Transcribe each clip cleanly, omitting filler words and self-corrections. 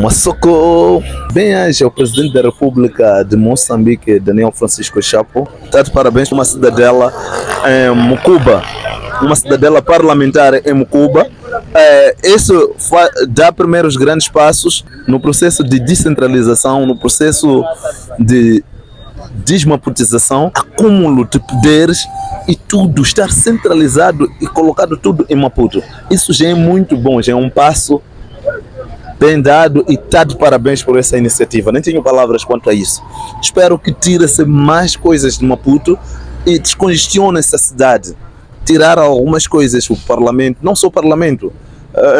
Massoko. Bem-aja ao presidente da República de Moçambique, Daniel Francisco Chapo. Está de parabéns por uma cidadela em Mucuba, uma cidadela parlamentar em Mucuba. Isso dá primeiros grandes passos no processo de descentralização, no processo de desmaputização, acúmulo de poderes e tudo estar centralizado e colocado tudo em Maputo. Isso já é muito bom, já é um passo bem dado e está de parabéns por essa iniciativa. Nem tenho palavras quanto a isso. Espero que tire-se mais coisas de Maputo e descongestione essa cidade. Tirar algumas coisas, o Parlamento, não só o Parlamento,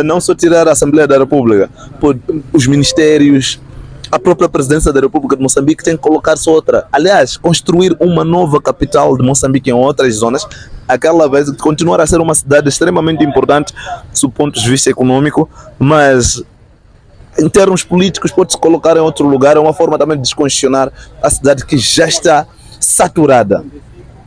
não só tirar a Assembleia da República, os ministérios, a própria Presidência da República de Moçambique tem que colocar-se outra. Aliás, construir uma nova capital de Moçambique em outras zonas, aquela vez continuar a ser uma cidade extremamente importante do ponto de vista econômico, mas em termos políticos pode-se colocar em outro lugar. É uma forma também de descongestionar a cidade que já está saturada.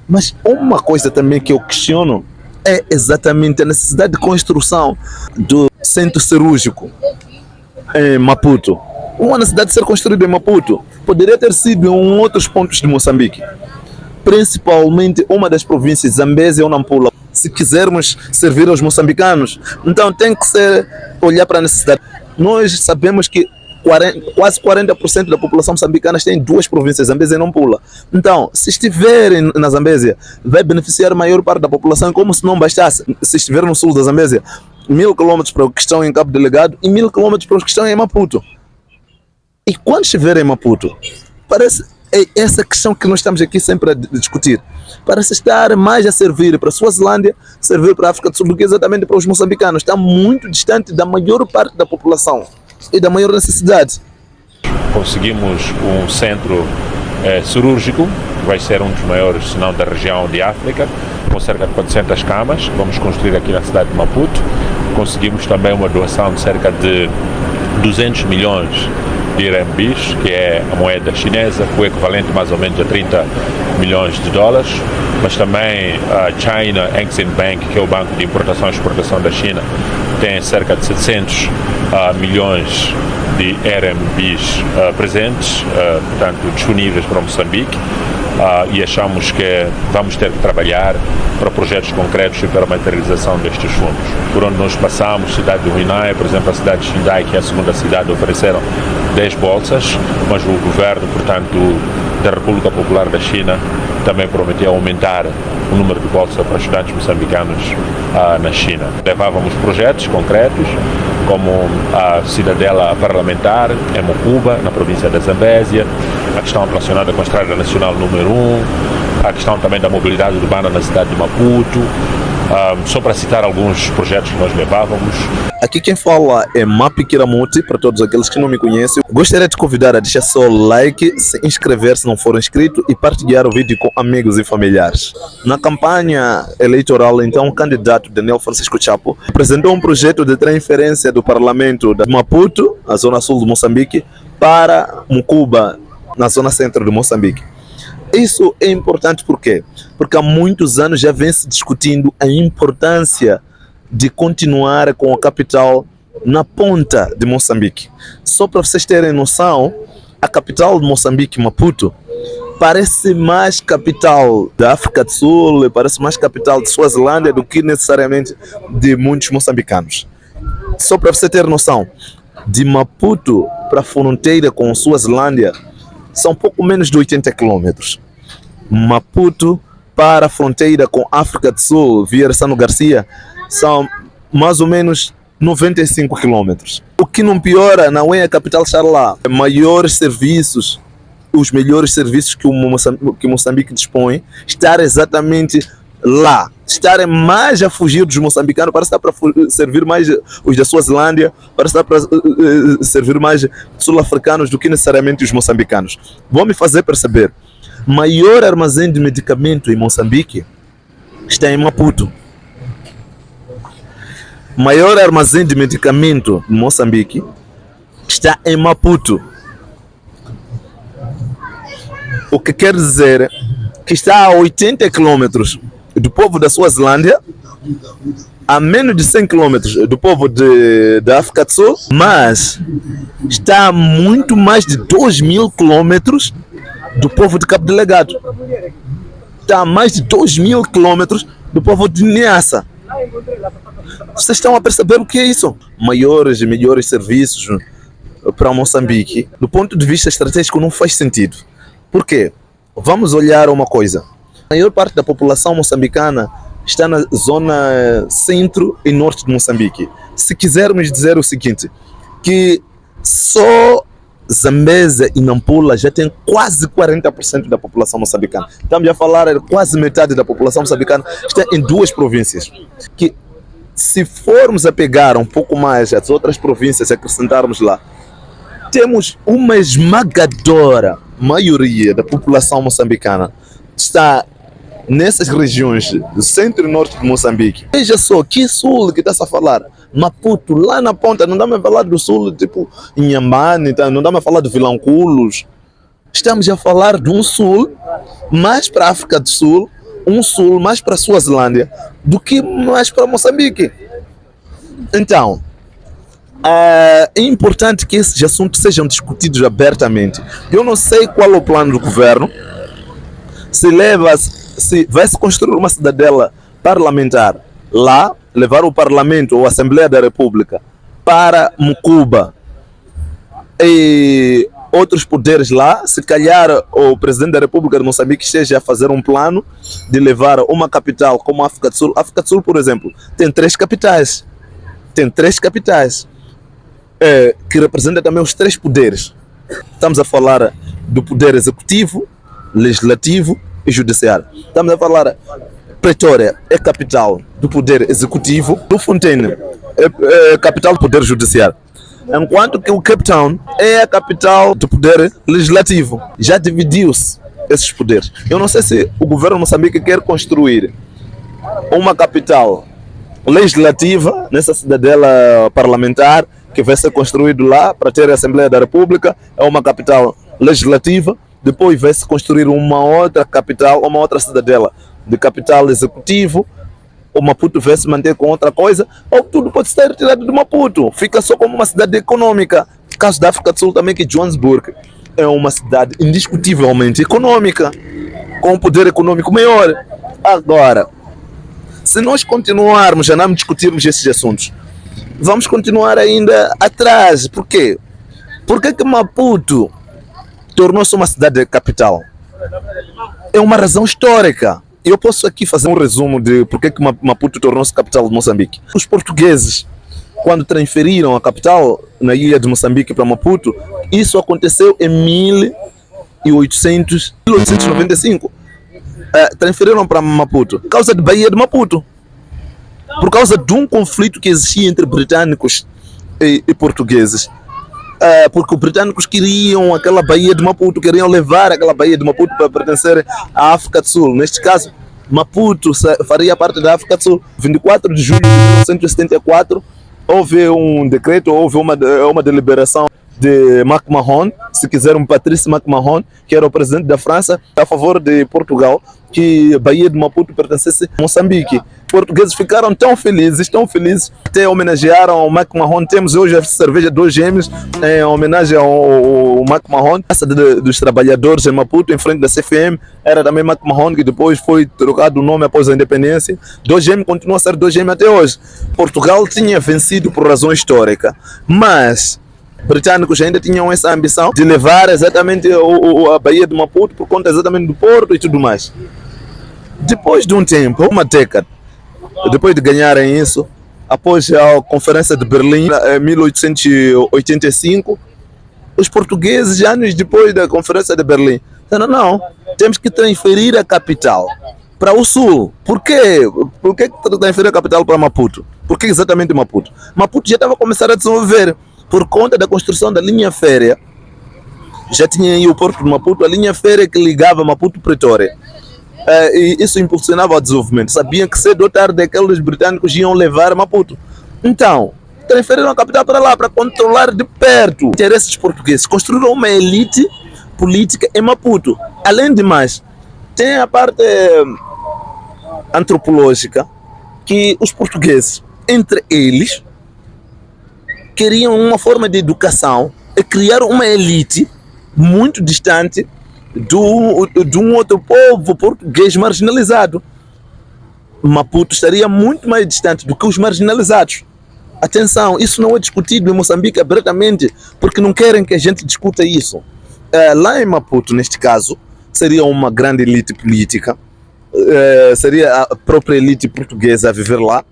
Mas uma coisa também que eu questiono é exatamente a necessidade de construção do centro cirúrgico em Maputo. Uma necessidade de ser construído em Maputo poderia ter sido em outros pontos de Moçambique, principalmente uma das províncias, Zambésia ou Nampula. Se quisermos servir aos moçambicanos, então tem que ser olhar para a necessidade. Nós sabemos que quase 40% da população moçambicana tem duas províncias, Zambésia e Nampula. Então, se estiverem na Zambésia, vai beneficiar a maior parte da população, como se não bastasse. Se estiver no sul da Zambésia, 1000 km para os que estão em Cabo Delegado e 1000 km para os que estão em Maputo. E quando estiver em Maputo, parece essa questão que nós estamos aqui sempre a discutir. Parece estar mais a servir para a Suazilândia, servir para a África do Sul do que exatamente para os moçambicanos. Está muito distante da maior parte da população e da maior necessidade. Conseguimos um centro cirúrgico, que vai ser um dos maiores, se não da região de África, com cerca de 400 camas. Vamos construir aqui na cidade de Maputo. Conseguimos também uma doação de cerca de 200 milhões de RMBs, que é a moeda chinesa, o equivalente mais ou menos a 30 milhões de dólares, mas também a China Exim Bank, que é o banco de importação e exportação da China, tem cerca de 700 milhões de RMBs presentes, portanto disponíveis para Moçambique, e achamos que vamos ter que trabalhar para projetos concretos e para a materialização destes fundos. Por onde nós passamos, cidade de Huinai, por exemplo, a cidade de Xindai, que é a segunda cidade, ofereceram 10 bolsas, mas o governo, portanto, da República Popular da China também prometeu aumentar o número de bolsas para estudantes moçambicanos na China. Levávamos projetos concretos, como a cidadela parlamentar em Mucuba, na província da Zambésia, a questão relacionada com a Estrada Nacional número 1, a questão também da mobilidade urbana na cidade de Maputo, só para citar alguns projetos que nós levávamos. Aqui quem fala é Mapi Kiramuti, para todos aqueles que não me conhecem. Gostaria de convidar a deixar seu like, se inscrever se não for inscrito e partilhar o vídeo com amigos e familiares. Na campanha eleitoral, então, o candidato Daniel Francisco Chapo apresentou um projeto de transferência do Parlamento de Maputo, a zona sul de Moçambique, para Mucuba, na zona centro de Moçambique. Isso é importante por quê? Porque há muitos anos já vem se discutindo a importância de continuar com a capital na ponta de Moçambique. Só para vocês terem noção, a capital de Moçambique, Maputo, parece mais capital da África do Sul, parece mais capital de Suazilândia do que necessariamente de muitos moçambicanos. Só para você ter noção, de Maputo para a fronteira com Suazilândia são pouco menos de 80 quilômetros. Maputo para a fronteira com África do Sul, via Sano Garcia, são mais ou menos 95 quilômetros. O que não piora não é a capital estar lá. Maiores serviços, os melhores serviços que Moçambique dispõe, estar exatamente lá. Estarem mais a fugir dos moçambicanos, para estar para servir mais os da Suazilândia, para estar para servir mais sul-africanos do que necessariamente os moçambicanos. Vão me fazer perceber, maior armazém de medicamento em Moçambique está em Maputo. Maior armazém de medicamento em Moçambique está em Maputo. O que quer dizer que está a 80 quilômetros do povo da Suazilândia a menos de 100 quilômetros do povo da África do Sul, mas está a muito mais de 2.000 quilômetros do povo de Cabo Delgado. Está a mais de 2.000 quilômetros do povo de Niassa. Vocês estão a perceber o que é isso? Maiores e melhores serviços para Moçambique, do ponto de vista estratégico, não faz sentido. Por quê? Vamos olhar uma coisa. A maior parte da população moçambicana está na zona centro e norte de Moçambique. Se quisermos dizer o seguinte, que só Zambésia e Nampula já tem quase 40% da população moçambicana. Estamos a falar quase metade da população moçambicana está em duas províncias. Que se formos a pegar um pouco mais as outras províncias e acrescentarmos lá, temos uma esmagadora maioria da população moçambicana está nessas regiões do centro e norte de Moçambique. Veja só, que sul que está a falar? Maputo, lá na ponta, não dá a falar do sul, tipo Inhambane, não dá a falar de Vilanculos. Estamos a falar de um sul mais para a África do Sul, um sul mais para a Suazilândia, do que mais para Moçambique. Então, é importante que esses assuntos sejam discutidos abertamente. Eu não sei qual é o plano do governo, se vai se construir uma cidadela parlamentar lá, levar o Parlamento ou a Assembleia da República para Mucuba e outros poderes lá. Se calhar o Presidente da República de Moçambique esteja a fazer um plano de levar uma capital como a África do Sul. A África do Sul, por exemplo, tem três capitais. Que representa também os três poderes. Estamos a falar do poder executivo, legislativo e judiciário. Estamos a falar, Pretória é capital do poder executivo, Bloemfontein é capital do poder judiciário, enquanto que o Cape Town é a capital do poder legislativo. Já dividiu-se esses poderes. Eu não sei se o governo de Moçambique quer construir uma capital legislativa nessa cidadela parlamentar que vai ser construído lá para ter a Assembleia da República, é uma capital legislativa, depois vai se construir uma outra capital, uma outra cidadela de capital executivo, o Maputo vai se manter com outra coisa, ou tudo pode ser retirado do Maputo, fica só como uma cidade econômica. No caso da África do Sul também, que Johannesburg é uma cidade indiscutivelmente econômica, com um poder econômico maior. Agora, se nós continuarmos a não discutirmos esses assuntos, vamos continuar ainda atrás. Por quê? Por que Maputo tornou-se uma cidade capital? É uma razão histórica. Eu posso aqui fazer um resumo de por que Maputo tornou-se capital de Moçambique. Os portugueses, quando transferiram a capital na ilha de Moçambique para Maputo, isso aconteceu em 1895. Transferiram para Maputo por causa de Baía de Maputo, por causa de um conflito que existia entre britânicos e portugueses, porque os britânicos queriam aquela Baía de Maputo, queriam levar aquela Baía de Maputo para pertencer à África do Sul. Neste caso, Maputo faria parte da África do Sul. 24 de julho de 1974 houve um decreto, houve uma deliberação de McMahon, se quiserem, Patrice McMahon, que era o presidente da França, a favor de Portugal, que Baía de Maputo pertencesse a Moçambique. Portugueses ficaram tão felizes, até homenagearam o McMahon. Temos hoje a cerveja Dois Gêmeos em homenagem ao McMahon. A Praça dos Trabalhadores em Maputo, em frente da CFM, era também McMahon, que depois foi trocado o nome após a independência. Dois Gêmeos continua a ser Dois Gêmeos até hoje. Portugal tinha vencido por razão histórica, mas britânicos ainda tinham essa ambição de levar exatamente a Baía de Maputo por conta exatamente do porto e tudo mais. Depois de um tempo, uma década, depois de ganharem isso, após a Conferência de Berlim, em 1885, os portugueses, anos depois da Conferência de Berlim, disseram: não, temos que transferir a capital para o sul. Por quê? Por que transferir a capital para Maputo? Por que exatamente Maputo? Maputo já estava a começar a desenvolver. Por conta da construção da linha férrea, já tinha aí o porto de Maputo, a linha férrea que ligava Maputo a Pretória. E isso impulsionava o desenvolvimento. Sabiam que cedo ou tarde aqueles britânicos iam levar Maputo. Então, transferiram a capital para lá, para controlar de perto os interesses portugueses. Construíram uma elite política em Maputo. Além de mais, tem a parte antropológica, que os portugueses, entre eles, queriam uma forma de educação e criar uma elite muito distante de um outro povo português marginalizado. Maputo estaria muito mais distante do que os marginalizados. Atenção, isso não é discutido em Moçambique abertamente, porque não querem que a gente discuta isso. Lá em Maputo, neste caso, seria uma grande elite política, seria a própria elite portuguesa a viver lá,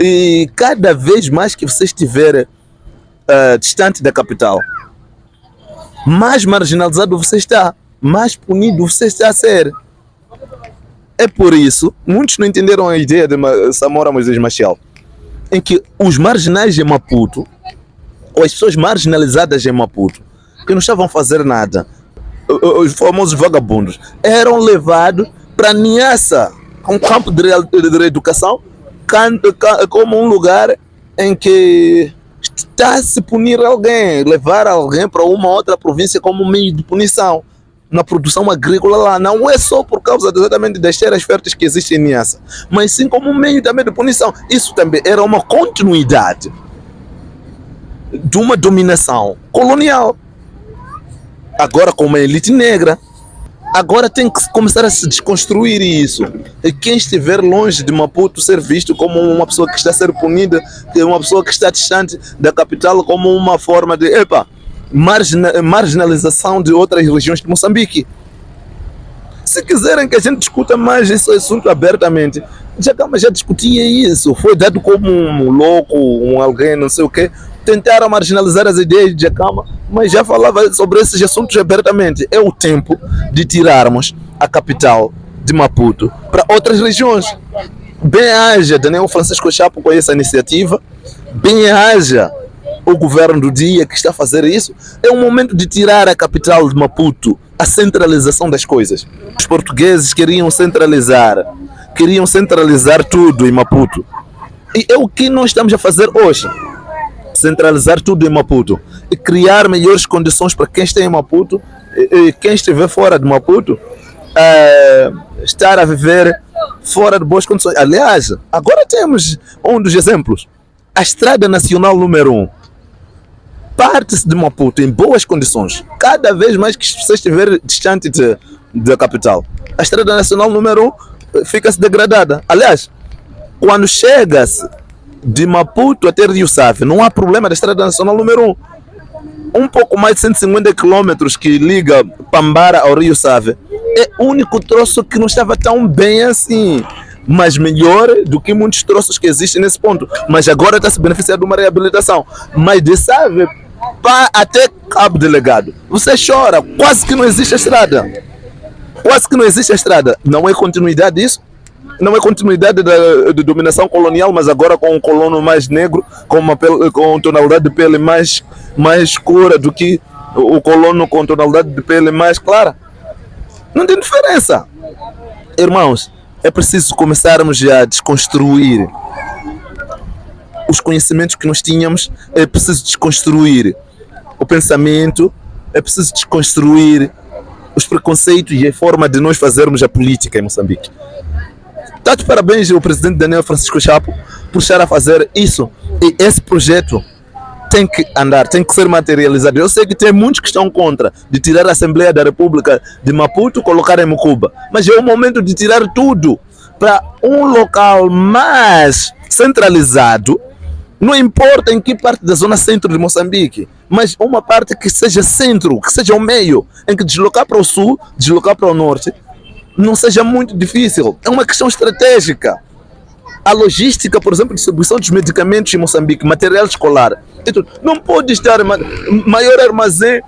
e cada vez mais que você estiver distante da capital, mais marginalizado você está, mais punido você está a ser. É por isso, muitos não entenderam a ideia de Samora Moisés Machel, em que os marginais em Maputo, ou as pessoas marginalizadas em Maputo, que não estavam a fazer nada, os famosos vagabundos, eram levados para Niassa, um campo de reeducação, como um lugar em que está a se punir alguém, levar alguém para uma outra província como meio de punição. Na produção agrícola lá, não é só por causa exatamente das terras férteis que existem em Niassa, mas sim como um meio também de punição. Isso também era uma continuidade de uma dominação colonial, agora com uma elite negra. Agora tem que começar a se desconstruir isso. E quem estiver longe de Maputo ser visto como uma pessoa que está a ser punida, uma pessoa que está distante da capital, como uma forma de marginalização de outras regiões de Moçambique. Se quiserem que a gente discuta mais esse assunto abertamente, já discutia isso. Foi dado como um louco, alguém não sei o quê. Tentaram marginalizar as ideias de Jacama, mas já falava sobre esses assuntos abertamente. É o tempo de tirarmos a capital de Maputo para outras regiões. Bem-haja Daniel Francisco Chapo com essa iniciativa, bem-haja o governo do dia que está a fazer isso. É o momento de tirar a capital de Maputo, a centralização das coisas. Os portugueses queriam centralizar tudo em Maputo. E é o que nós estamos a fazer hoje. Centralizar tudo em Maputo e criar melhores condições para quem está em Maputo e quem estiver fora de Maputo estar a viver fora de boas condições. Aliás, agora temos um dos exemplos. A Estrada Nacional número 1 parte-se de Maputo em boas condições. Cada vez mais que você estiver distante da capital, a Estrada Nacional número 1 fica-se degradada. Aliás, quando chega-se de Maputo até Rio Save, não há problema da Estrada Nacional número 1. Um pouco mais de 150 km que liga Pambara ao Rio Save. É o único troço que não estava tão bem assim, mas melhor do que muitos troços que existem nesse ponto. Mas agora está se beneficiando de uma reabilitação. Mas de Save até Cabo Delegado, você chora, quase que não existe a estrada. Quase que não existe a estrada. Não é continuidade disso? Não é continuidade da dominação colonial, mas agora com um colono mais negro, com tonalidade de pele mais escura do que o colono com tonalidade de pele mais clara? Não tem diferença. Irmãos, é preciso começarmos a desconstruir os conhecimentos que nós tínhamos. É preciso desconstruir o pensamento, é preciso desconstruir os preconceitos e a forma de nós fazermos a política em Moçambique. Tá de parabéns ao presidente Daniel Francisco Chapo por estar a fazer isso. E esse projeto tem que andar, tem que ser materializado. Eu sei que tem muitos que estão contra de tirar a Assembleia da República de Maputo e colocar em Mucuba. Mas é o momento de tirar tudo para um local mais centralizado. Não importa em que parte da zona centro de Moçambique, mas uma parte que seja centro, que seja o meio, em que deslocar para o sul, deslocar para o norte, não seja muito difícil. É uma questão estratégica. A logística, por exemplo, distribuição dos medicamentos em Moçambique, material escolar, não pode estar maior armazém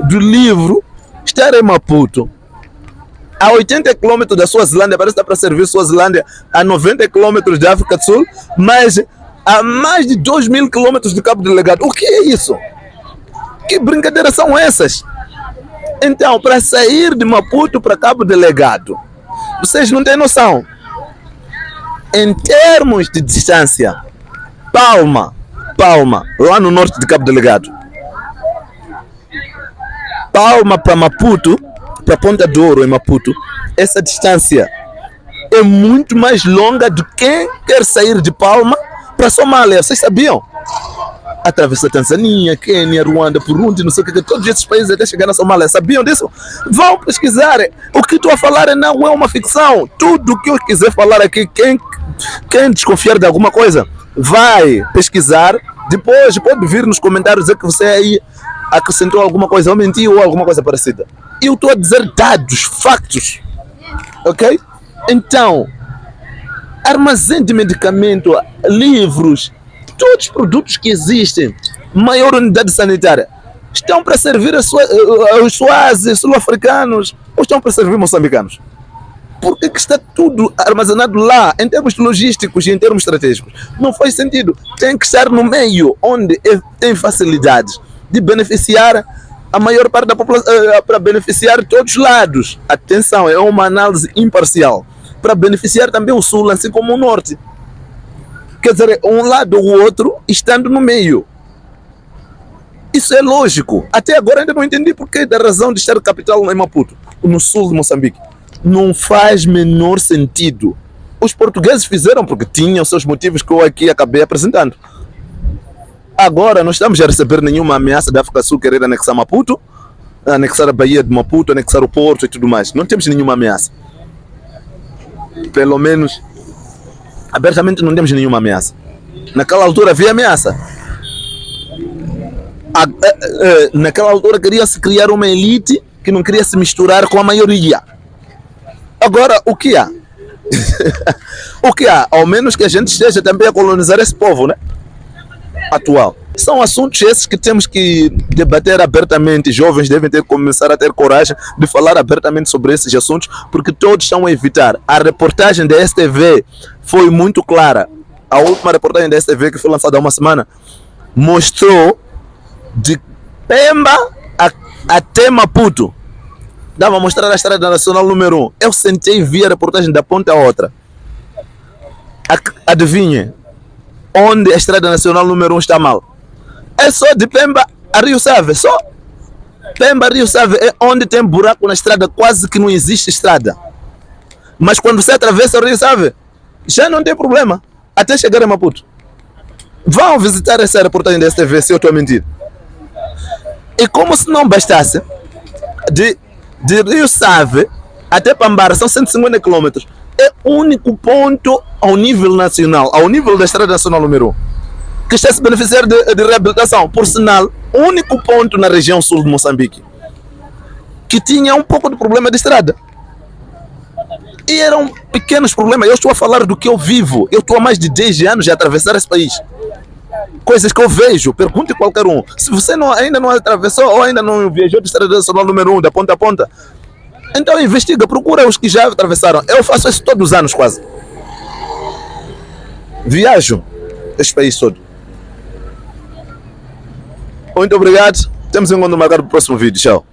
do livro estar em Maputo. A 80 km da Suazilândia, parece que dá para servir Suazilândia a 90 km da África do Sul, mas a mais de 2.000 km de Cabo Delegado. O que é isso? Que brincadeiras são essas? Então, para sair de Maputo para Cabo Delegado, vocês não têm noção. Em termos de distância, Palma, lá no norte de Cabo Delegado, Palma para Maputo, para Ponta de Ouro em Maputo, essa distância é muito mais longa do que quem quer sair de Palma para Somália. Vocês sabiam? Atravessa Tanzânia, Quênia, Ruanda, Burundi, não sei o que, todos esses países até chegar na Somália. Sabiam disso? Vão pesquisar. O que estou a falar não é uma ficção. Tudo o que eu quiser falar aqui, quem desconfiar de alguma coisa, vai pesquisar. Depois pode vir nos comentários dizer que você aí acrescentou alguma coisa, ou mentiu, ou alguma coisa parecida. Eu estou a dizer dados, factos. Ok? Então, armazém de medicamento, livros, todos os produtos que existem, maior unidade sanitária, estão para servir aos suazes, sul-africanos, ou estão para servir moçambicanos? Por que está tudo armazenado lá, em termos logísticos e em termos estratégicos? Não faz sentido. Tem que estar no meio, onde tem facilidades de beneficiar a maior parte da população, para beneficiar todos os lados. Atenção, é uma análise imparcial. Para beneficiar também o sul, assim como o norte. Quer dizer, um lado ou o outro estando no meio. Isso é lógico. Até agora ainda não entendi porque da razão de estar capital em Maputo, no sul de Moçambique. Não faz menor sentido. Os portugueses fizeram porque tinham seus motivos que eu aqui acabei apresentando. Agora não estamos a receber nenhuma ameaça da África do Sul querer anexar Maputo, anexar a Baía de Maputo, anexar o Porto e tudo mais. Não temos nenhuma ameaça. Pelo menos abertamente não temos nenhuma ameaça. Naquela altura havia ameaça. Naquela altura queria-se criar uma elite que não queria se misturar com a maioria. Agora, o que há? O que há? Ao menos que a gente esteja também a colonizar esse povo, né? Atual. São assuntos esses que temos que debater abertamente. Jovens devem começar a ter coragem de falar abertamente sobre esses assuntos, porque todos estão a evitar. A reportagem da STV foi muito clara. A última reportagem da STV, que foi lançada há uma semana, mostrou de Pemba até Maputo. Dava a mostrar a Estrada Nacional número 1. Eu sentei e vi a reportagem da ponta a outra. Adivinhe onde a Estrada Nacional número 1 está mal? É só de Pemba a Rio Save. Só Pemba a Rio Save é onde tem buraco na estrada, quase que não existe estrada. Mas quando você atravessa o Rio Save, já não tem problema até chegar a Maputo. Vão visitar essa reportagem da STV, se eu estou a mentir. E como se não bastasse, de Rio Save até Pambara são 150 km. É o único ponto ao nível nacional, ao nível da Estrada Nacional número 1, que está a se beneficiar de reabilitação. Por sinal, o único ponto na região sul de Moçambique que tinha um pouco de problema de estrada. E eram pequenos problemas. Eu estou a falar do que eu vivo. Eu estou há mais de 10 anos a atravessar esse país. Coisas que eu vejo, pergunte qualquer um. Se você ainda não atravessou ou ainda não viajou de Estrada Nacional número 1, da ponta a ponta, então investiga, procura os que já atravessaram. Eu faço isso todos os anos quase. Viajo este país todo. Muito obrigado. Temos um encontro marcado para o próximo vídeo. Tchau.